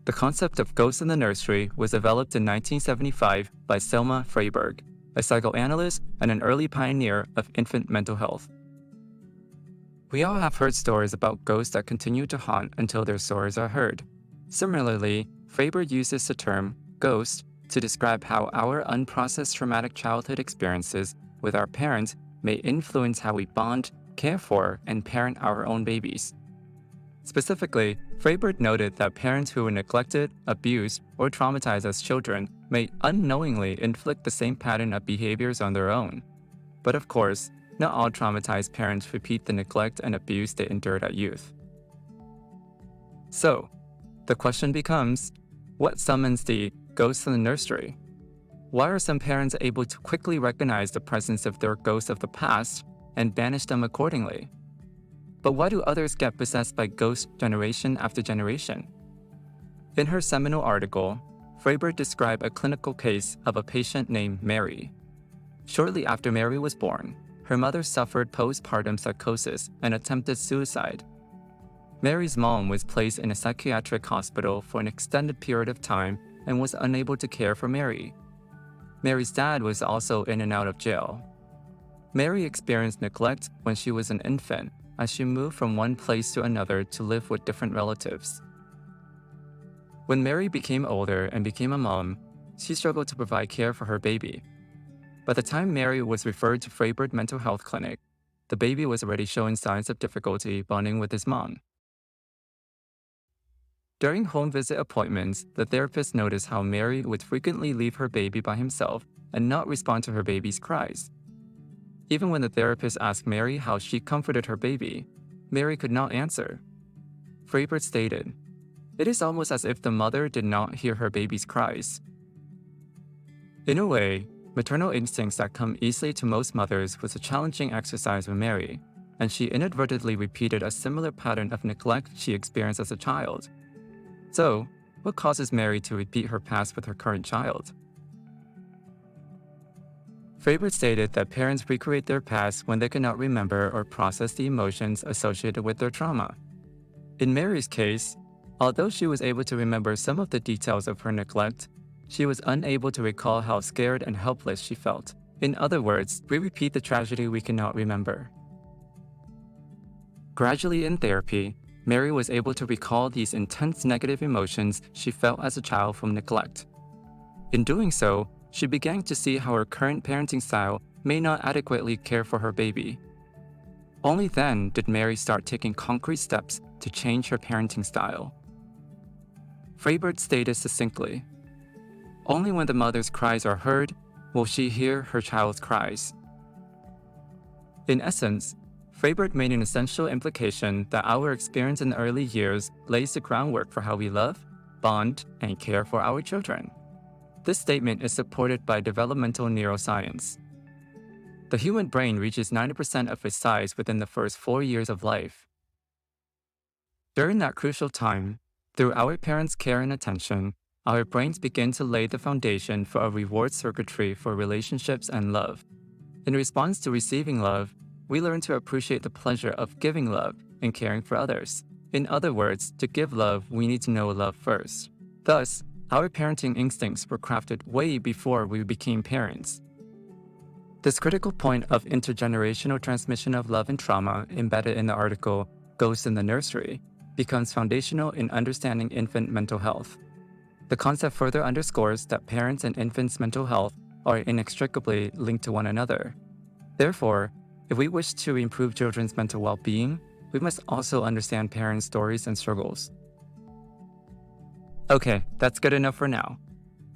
The concept of ghosts in the nursery was developed in 1975 by Selma Fraiberg, a psychoanalyst and an early pioneer of infant mental health. We all have heard stories about ghosts that continue to haunt until their stories are heard. Similarly, Fraiberg uses the term ghost to describe how our unprocessed traumatic childhood experiences with our parents may influence how we bond, care for, and parent our own babies. Specifically, Fraiberg noted that parents who were neglected, abused, or traumatized as children may unknowingly inflict the same pattern of behaviors on their own. But of course, not all traumatized parents repeat the neglect and abuse they endured at youth. So, the question becomes, what summons the ghosts in the nursery? Why are some parents able to quickly recognize the presence of their ghosts of the past and banish them accordingly? But why do others get possessed by ghosts generation after generation? In her seminal article, Fraiberg described a clinical case of a patient named Mary. Shortly after Mary was born, her mother suffered postpartum psychosis and attempted suicide. Mary's mom was placed in a psychiatric hospital for an extended period of time and was unable to care for Mary. Mary's dad was also in and out of jail. Mary experienced neglect when she was an infant, as she moved from one place to another to live with different relatives. When Mary became older and became a mom, she struggled to provide care for her baby. By the time Mary was referred to Fraiberg Mental Health Clinic, the baby was already showing signs of difficulty bonding with his mom. During home visit appointments, the therapist noticed how Mary would frequently leave her baby by himself and not respond to her baby's cries. Even when the therapist asked Mary how she comforted her baby, Mary could not answer. Fraiberg stated, "It is almost as if the mother did not hear her baby's cries." In a way, maternal instincts that come easily to most mothers was a challenging exercise with Mary, and she inadvertently repeated a similar pattern of neglect she experienced as a child. So, what causes Mary to repeat her past with her current child? Fraiberg stated that parents recreate their past when they cannot remember or process the emotions associated with their trauma. In Mary's case, although she was able to remember some of the details of her neglect, she was unable to recall how scared and helpless she felt. In other words, we repeat the tragedy we cannot remember. Gradually in therapy, Mary was able to recall these intense negative emotions she felt as a child from neglect. In doing so, she began to see how her current parenting style may not adequately care for her baby. Only then did Mary start taking concrete steps to change her parenting style. Fraiberg stated succinctly, "Only when the mother's cries are heard will she hear her child's cries." In essence, Fraiberg made an essential implication that our experience in the early years lays the groundwork for how we love, bond, and care for our children. This statement is supported by developmental neuroscience. The human brain reaches 90% of its size within the first 4 years of life. During that crucial time, through our parents' care and attention, our brains begin to lay the foundation for a reward circuitry for relationships and love. In response to receiving love, we learn to appreciate the pleasure of giving love and caring for others. In other words, to give love, we need to know love first. Thus, our parenting instincts were crafted way before we became parents. This critical point of intergenerational transmission of love and trauma embedded in the article Ghosts in the Nursery becomes foundational in understanding infant mental health. The concept further underscores that parents and infants' mental health are inextricably linked to one another. Therefore, if we wish to improve children's mental well-being, we must also understand parents' stories and struggles. Okay, that's good enough for now.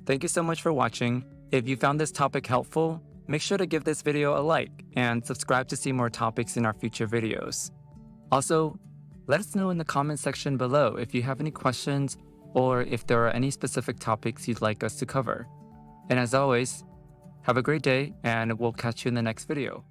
Thank you so much for watching. If you found this topic helpful, make sure to give this video a like and subscribe to see more topics in our future videos. Also, let us know in the comment section below if you have any questions or if there are any specific topics you'd like us to cover. And as always, have a great day and we'll catch you in the next video.